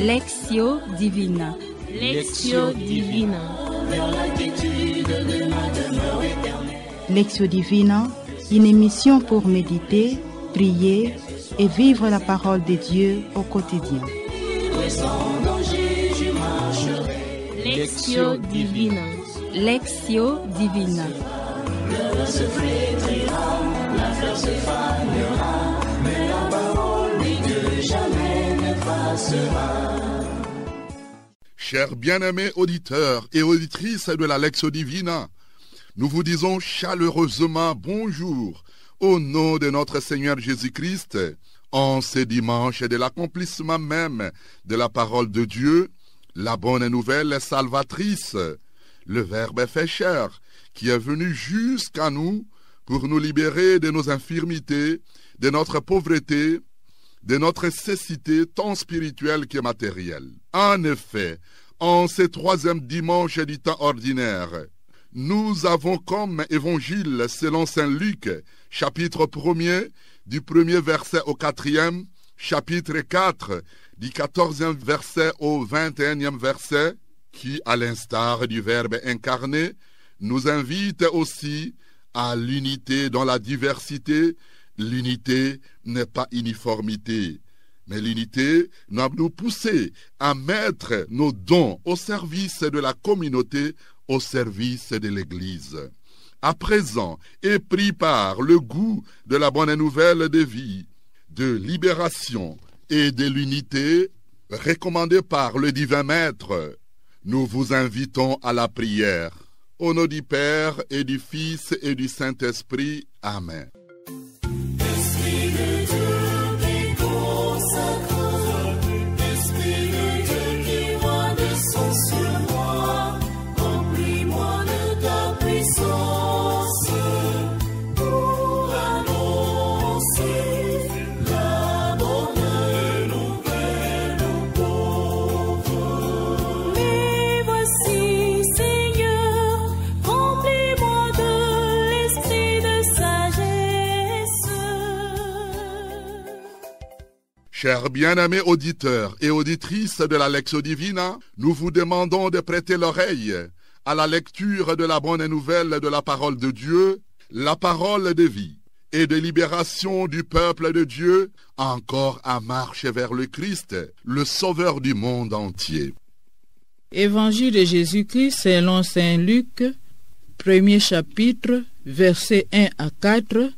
Lectio Divina. Lectio Divina. Lectio Divina, une émission pour méditer, prier et vivre la parole de Dieu au quotidien. Lectio Divina. Lectio Divina. Le se flétrira, la fleur se fanera, mais la parole de Dieu jamais ne passera. Chers bien-aimés auditeurs et auditrices de la Lectio Divina, nous vous disons chaleureusement bonjour au nom de notre Seigneur Jésus-Christ en ce dimanche de l'accomplissement même de la parole de Dieu, la bonne nouvelle salvatrice, le Verbe fait chair, qui est venu jusqu'à nous pour nous libérer de nos infirmités, de notre pauvreté, de notre cécité tant spirituelle que matérielle. En effet, en ce troisième dimanche du temps ordinaire, nous avons comme évangile selon saint Luc, chapitre 1er, du 1er verset au 4e, chapitre 4, du 14e verset au 21e verset, qui, à l'instar du Verbe incarné, nous invite aussi à l'unité dans la diversité. L'unité n'est pas uniformité, mais l'unité doit nous pousser à mettre nos dons au service de la communauté, au service de l'Église. À présent, et pris par le goût de la bonne nouvelle de vie, de libération et de l'unité, recommandée par le divin Maître, nous vous invitons à la prière. Au nom du Père et du Fils et du Saint-Esprit. Amen. Chers bien-aimés auditeurs et auditrices de la Lectio Divina, nous vous demandons de prêter l'oreille à la lecture de la bonne nouvelle de la parole de Dieu, la parole de vie et de libération du peuple de Dieu, encore en marche vers le Christ, le Sauveur du monde entier. Évangile de Jésus-Christ selon saint Luc, premier chapitre, versets 1 à 4,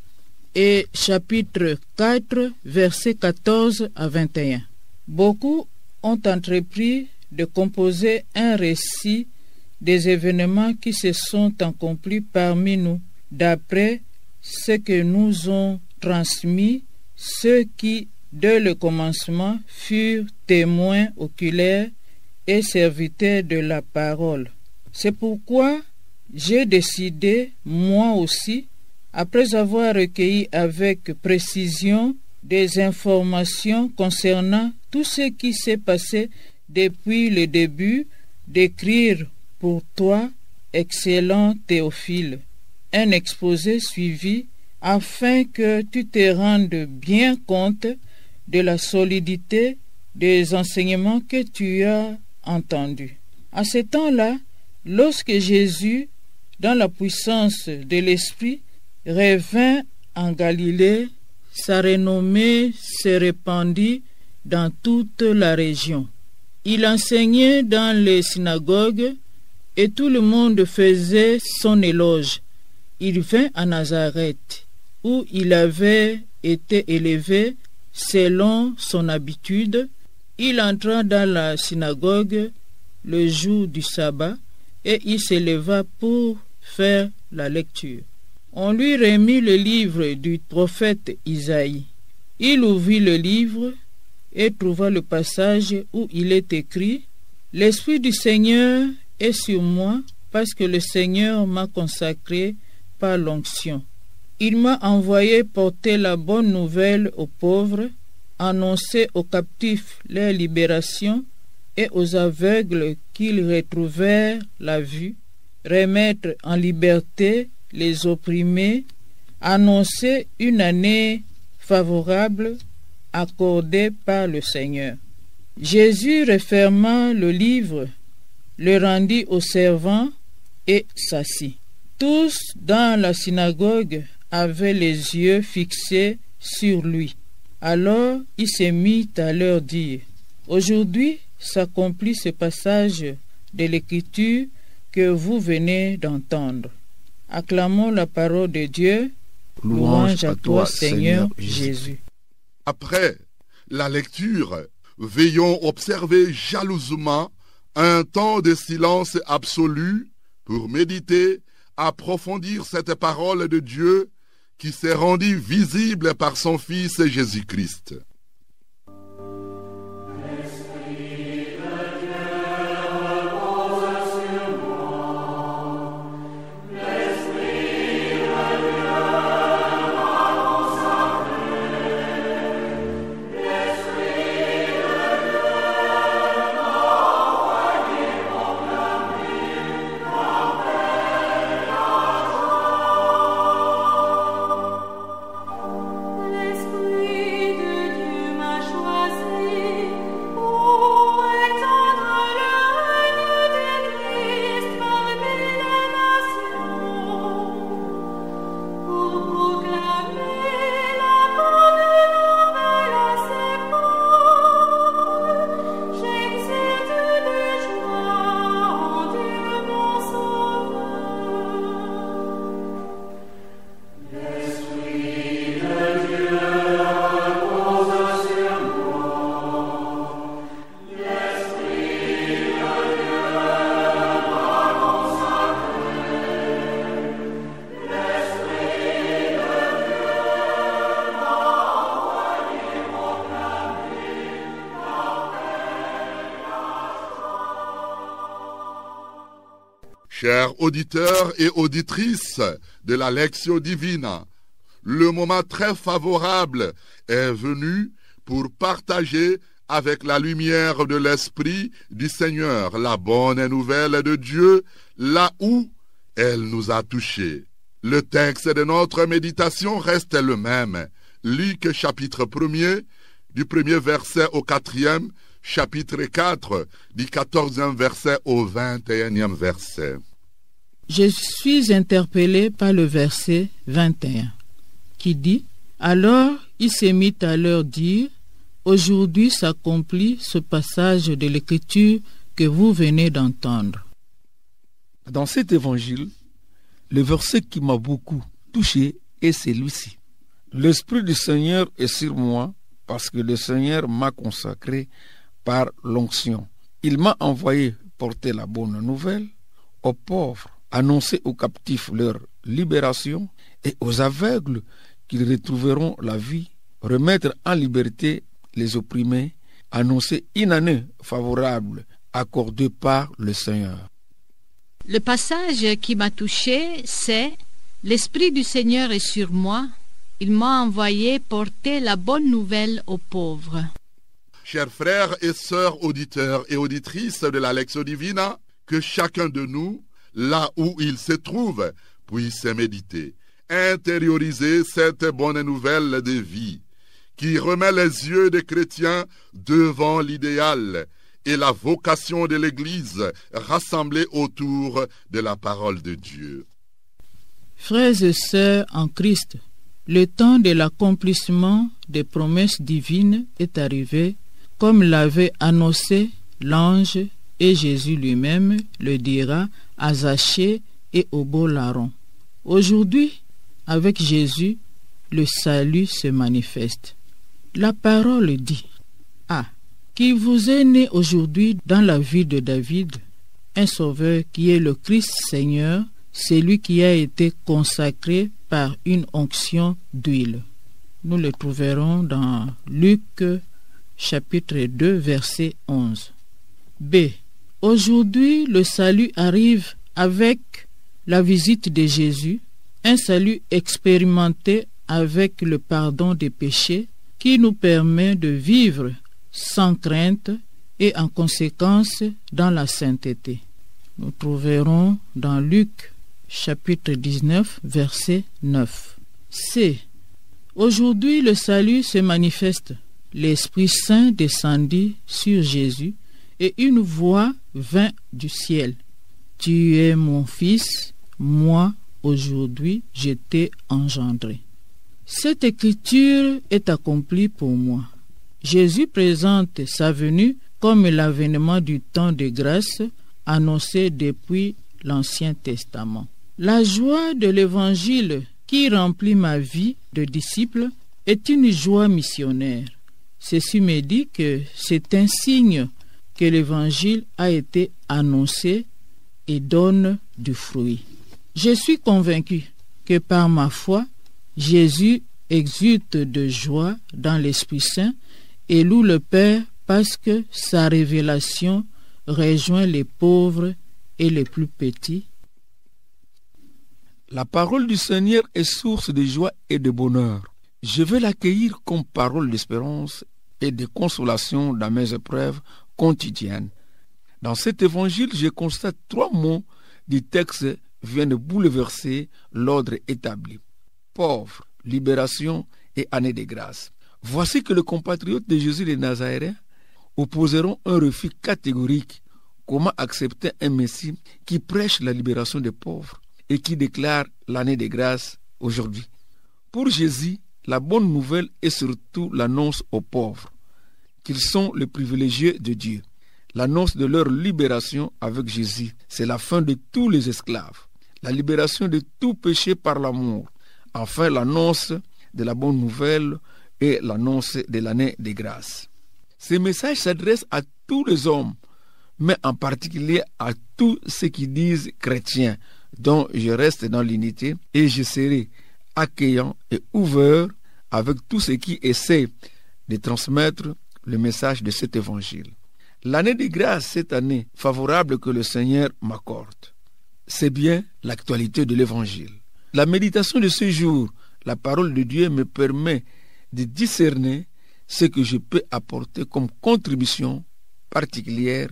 et chapitre 4, versets 14 à 21. Beaucoup ont entrepris de composer un récit des événements qui se sont accomplis parmi nous, d'après ce que nous ont transmis ceux qui, dès le commencement, furent témoins oculaires et serviteurs de la parole. C'est pourquoi j'ai décidé, moi aussi, après avoir recueilli avec précision des informations concernant tout ce qui s'est passé depuis le début, d'écrire pour toi, excellent Théophile, un exposé suivi afin que tu te rendes bien compte de la solidité des enseignements que tu as entendus. À ce temps-là, lorsque Jésus, dans la puissance de l'Esprit, revint en Galilée, sa renommée se répandit dans toute la région. Il enseignait dans les synagogues et tout le monde faisait son éloge. Il vint à Nazareth, où il avait été élevé selon son habitude. Il entra dans la synagogue le jour du sabbat et il s'éleva pour faire la lecture. On lui remit le livre du prophète Isaïe. Il ouvrit le livre et trouva le passage où il est écrit « L'Esprit du Seigneur est sur moi parce que le Seigneur m'a consacré par l'onction. Il m'a envoyé porter la bonne nouvelle aux pauvres, annoncer aux captifs leur libération et aux aveugles qu'ils retrouvèrent la vue, remettre en liberté les opprimés, annoncer une année favorable accordée par le Seigneur. Jésus, refermant le livre, le rendit aux servants et s'assit. Tous dans la synagogue avaient les yeux fixés sur lui. Alors il se mit à leur dire: Aujourd'hui s'accomplit ce passage de l'Écriture que vous venez d'entendre. Acclamons la parole de Dieu. Louange à toi, Seigneur Jésus. Après la lecture, veillons observer jalousement un temps de silence absolu pour méditer, approfondir cette parole de Dieu qui s'est rendue visible par son Fils Jésus-Christ. Chers auditeurs et auditrices de la Lectio Divina, le moment très favorable est venu pour partager avec la lumière de l'Esprit du Seigneur la bonne nouvelle de Dieu là où elle nous a touchés. Le texte de notre méditation reste le même. Luc chapitre 1er, du 1er verset au 4e, chapitre 4, du 14e verset au 21e verset. Je suis interpellé par le verset 21 qui dit: Alors il se mit à leur dire: Aujourd'hui s'accomplit ce passage de l'Écriture que vous venez d'entendre. Dans cet évangile, le verset qui m'a beaucoup touché est celui-ci: L'Esprit du Seigneur est sur moi parce que le Seigneur m'a consacré par l'onction. Il m'a envoyé porter la bonne nouvelle aux pauvres, annoncer aux captifs leur libération et aux aveugles qu'ils retrouveront la vie, remettre en liberté les opprimés, annoncer une année favorable accordée par le Seigneur. Le passage qui m'a touché, c'est « L'Esprit du Seigneur est sur moi, il m'a envoyé porter la bonne nouvelle aux pauvres. » Chers frères et sœurs auditeurs et auditrices de la Lectio Divina, que chacun de nous, là où il se trouve, puisse méditer, intérioriser cette bonne nouvelle de vie qui remet les yeux des chrétiens devant l'idéal et la vocation de l'Église rassemblée autour de la parole de Dieu. Frères et sœurs en Christ, le temps de l'accomplissement des promesses divines est arrivé, comme l'avait annoncé l'ange, et Jésus lui-même le dira à Zachée et au beau larron. Aujourd'hui, avec Jésus, le salut se manifeste. La parole dit: qui vous est né aujourd'hui dans la ville de David, un sauveur qui est le Christ Seigneur, celui qui a été consacré par une onction d'huile. Nous le trouverons dans Luc chapitre 2 verset 11. B. Aujourd'hui, le salut arrive avec la visite de Jésus, un salut expérimenté avec le pardon des péchés qui nous permet de vivre sans crainte et en conséquence dans la sainteté. Nous trouverons dans Luc chapitre 19 verset 9. C. Aujourd'hui le salut se manifeste. L'Esprit Saint descendit sur Jésus et une voix vint du ciel. Tu es mon fils, moi aujourd'hui je t'ai engendré. Cette écriture est accomplie pour moi. Jésus présente sa venue comme l'avènement du temps de grâce annoncé depuis l'Ancien Testament. La joie de l'Évangile qui remplit ma vie de disciple est une joie missionnaire. Ceci me dit que c'est un signe que l'Évangile a été annoncé et donne du fruit. Je suis convaincu que par ma foi, Jésus exulte de joie dans l'Esprit Saint et loue le Père parce que sa révélation rejoint les pauvres et les plus petits. La parole du Seigneur est source de joie et de bonheur. Je veux l'accueillir comme parole d'espérance et de consolation dans mes épreuves quotidiennes. Dans cet évangile, je constate 3 mots du texte viennent bouleverser l'ordre établi. Pauvre, libération et année de grâce. Voici que les compatriotes de Jésus de Nazareth opposeront un refus catégorique. Comment accepter un Messie qui prêche la libération des pauvres et qui déclare l'année de grâce aujourd'hui? Pour Jésus, la bonne nouvelle est surtout l'annonce aux pauvres, qu'ils sont les privilégiés de Dieu. L'annonce de leur libération avec Jésus, c'est la fin de tous les esclaves, la libération de tout péché par l'amour. Enfin, l'annonce de la bonne nouvelle et l'annonce de l'année de grâce. Ces messages s'adressent à tous les hommes, mais en particulier à tous ceux qui disent chrétiens, dont je reste dans l'unité et je serai accueillant et ouvert avec tous ceux qui essaient de transmettre le message de cet évangile. L'année de grâce cette année favorable que le Seigneur m'accorde, c'est bien l'actualité de l'évangile. La méditation de ce jour, la parole de Dieu me permet de discerner ce que je peux apporter comme contribution particulière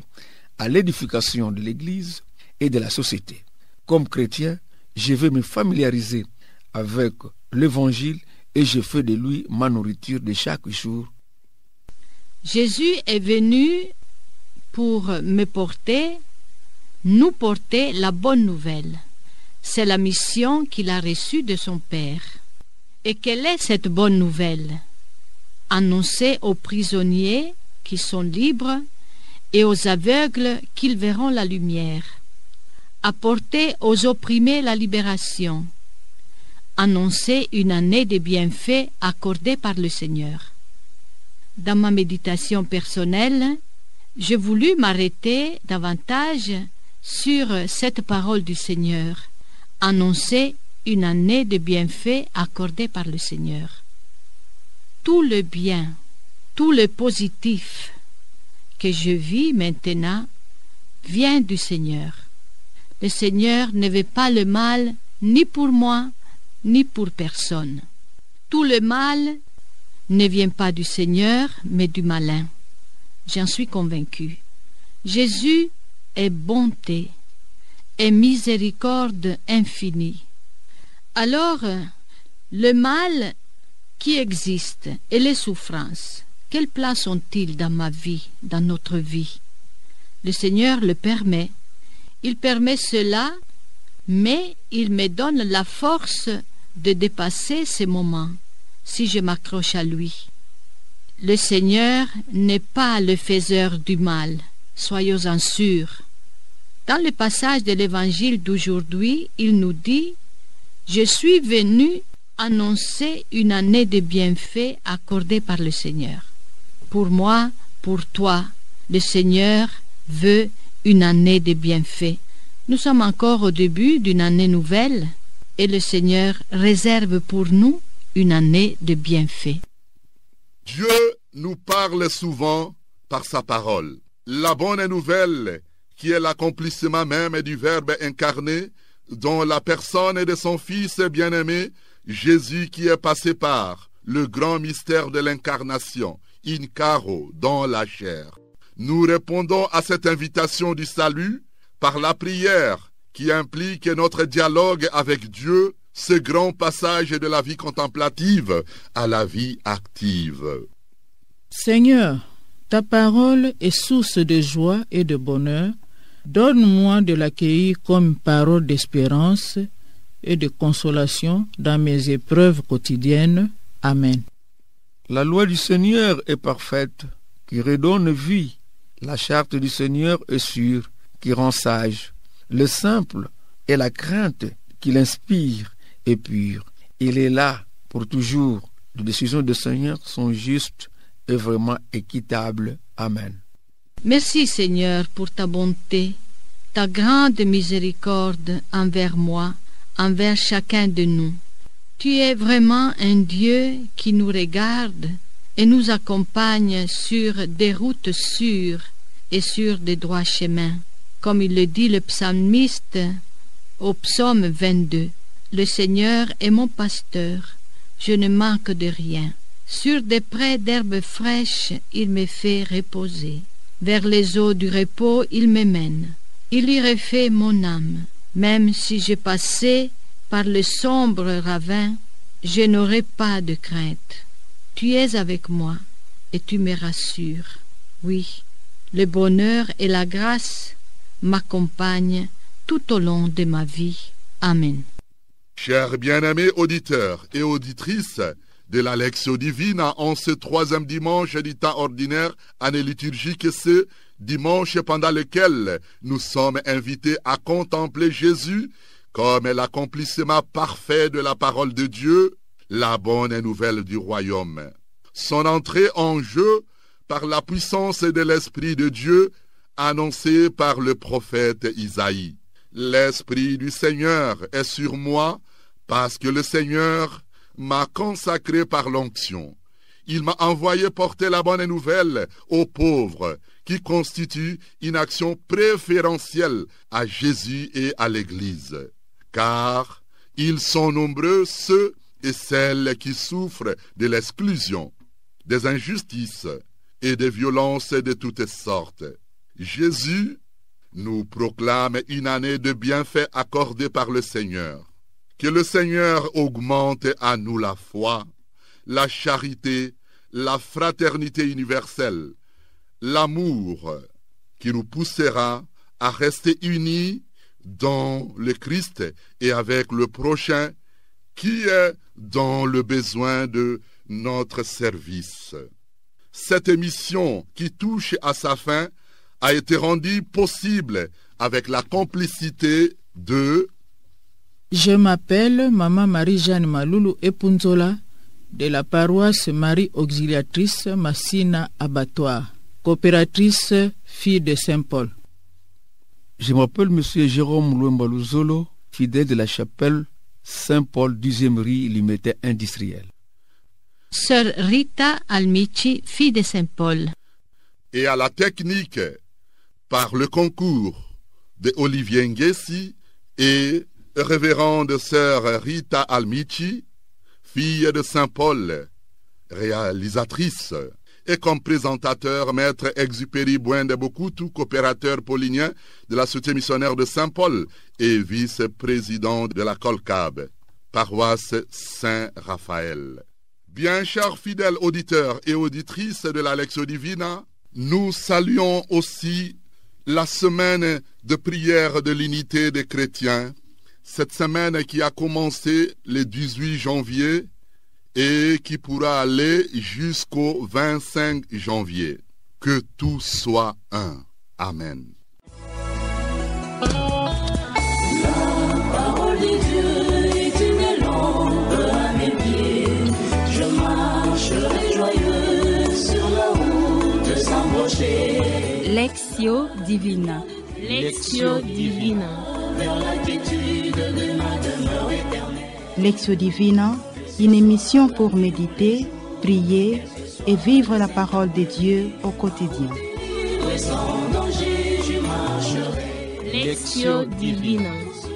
à l'édification de l'Église et de la société. Comme chrétien, je vais me familiariser avec l'Évangile et je fais de lui ma nourriture de chaque jour. Jésus est venu pour nous porter la bonne nouvelle. C'est la mission qu'il a reçue de son Père. Et quelle est cette bonne nouvelle? Annoncer aux prisonniers qui sont libres et aux aveugles qu'ils verront la lumière. Apporter aux opprimés la libération. Annoncer une année de bienfaits accordée par le Seigneur. Dans ma méditation personnelle, j'ai voulu m'arrêter davantage sur cette parole du Seigneur. Annoncer une année de bienfaits accordée par le Seigneur. Tout le bien, tout le positif que je vis maintenant vient du Seigneur. Le Seigneur ne veut pas le mal ni pour moi, ni pour personne. Tout le mal ne vient pas du Seigneur, mais du malin. J'en suis convaincu. Jésus est bonté et miséricorde infinie. Alors, le mal qui existe et les souffrances, quelle place ont-ils dans ma vie, dans notre vie? Le Seigneur le permet. Il permet cela, mais il me donne la force de dépasser ces moments si je m'accroche à lui. Le Seigneur n'est pas le faiseur du mal, soyons-en sûrs. Dans le passage de l'Évangile d'aujourd'hui, il nous dit « Je suis venu annoncer une année de bienfaits accordée par le Seigneur. » Pour moi, pour toi, le Seigneur veut une année de bienfaits. Nous sommes encore au début d'une année nouvelle et le Seigneur réserve pour nous une année de bienfaits. Dieu nous parle souvent par sa parole. La bonne nouvelle, qui est l'accomplissement même du Verbe incarné, dont la personne est de son Fils bien-aimé, Jésus qui est passé par le grand mystère de l'incarnation, in caro, dans la chair. Nous répondons à cette invitation du salut par la prière qui implique notre dialogue avec Dieu, ce grand passage de la vie contemplative à la vie active. Seigneur, ta parole est source de joie et de bonheur. Donne-moi de l'accueillir comme parole d'espérance et de consolation dans mes épreuves quotidiennes. Amen. La loi du Seigneur est parfaite, qui redonne vie. La charte du Seigneur est sûre, qui rend sage. Le simple et la crainte qu'il inspire est pure. Il est là pour toujours. Les décisions du Seigneur sont justes et vraiment équitables. Amen. Merci Seigneur pour ta bonté, ta grande miséricorde envers moi, envers chacun de nous. Tu es vraiment un Dieu qui nous regarde et nous accompagne sur des routes sûres et sur des droits chemins. Comme il le dit le psalmiste au psaume 22, « Le Seigneur est mon pasteur, je ne manque de rien. Sur des prés d'herbes fraîches, il me fait reposer. Vers les eaux du repos, il me mène. Il y refait mon âme. Même si je passais par le sombre ravin, je n'aurai pas de crainte. Tu es avec moi et tu me rassures. Oui, le bonheur et la grâce m'accompagnent tout au long de ma vie. Amen. Chers bien-aimés auditeurs et auditrices de la Lectio Divina, en ce 3e dimanche du temps ordinaire, année liturgique, ce dimanche pendant lequel nous sommes invités à contempler Jésus comme l'accomplissement parfait de la parole de Dieu, la bonne nouvelle du royaume. Son entrée en jeu par la puissance de l'Esprit de Dieu annoncée par le prophète Isaïe. L'Esprit du Seigneur est sur moi parce que le Seigneur m'a consacré par l'onction. Il m'a envoyé porter la bonne nouvelle aux pauvres, qui constitue une action préférentielle à Jésus et à l'Église. Car ils sont nombreux ceux et celles qui souffrent de l'exclusion, des injustices et des violences de toutes sortes. Jésus nous proclame une année de bienfaits accordés par le Seigneur. Que le Seigneur augmente à nous la foi, la charité, la fraternité universelle, l'amour qui nous poussera à rester unis dans le Christ et avec le prochain qui est dans le besoin de notre service. Cette émission qui touche à sa fin a été rendue possible avec la complicité de... Je m'appelle Maman Marie-Jeanne Maloulou Epunzola de la paroisse Marie Auxiliatrice Massina Abattoir, coopératrice Fille de Saint-Paul. Je m'appelle Monsieur Jérôme Louembaluzolo, fidèle de la chapelle Saint-Paul 10e rue Limité industrielle. Sœur Rita Almici, fille de Saint-Paul. Et à la technique, par le concours de Olivier Nguessi et révérende sœur Rita Almici, fille de Saint-Paul, réalisatrice, et comme présentateur, maître Exupéry Bouende-Bokutu, coopérateur paulinien de la Société missionnaire de Saint-Paul et vice-président de la Colcab, paroisse Saint-Raphaël. Bien chers fidèles auditeurs et auditrices de la Lectio Divina, nous saluons aussi la semaine de prière de l'unité des chrétiens, cette semaine qui a commencé le 18 janvier et qui pourra aller jusqu'au 25 janvier. Que tout soit un. Amen. La parole de Dieu est une lampe à mes pieds. Je marcherai joyeux sur la route sans rocher. Lectio Divina. Lectio Divina. Vers la quiétude de ma demeure éternelle. Lectio Divina, une émission pour méditer, prier et vivre la parole de Dieu au quotidien. Et sans danger, je marcherai. Lectio Divina.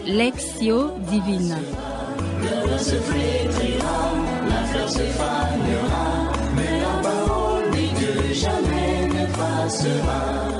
Lectio Divina. Le vent se flétrira, la fleur se fanera, mais la parole de Dieu jamais ne va passera.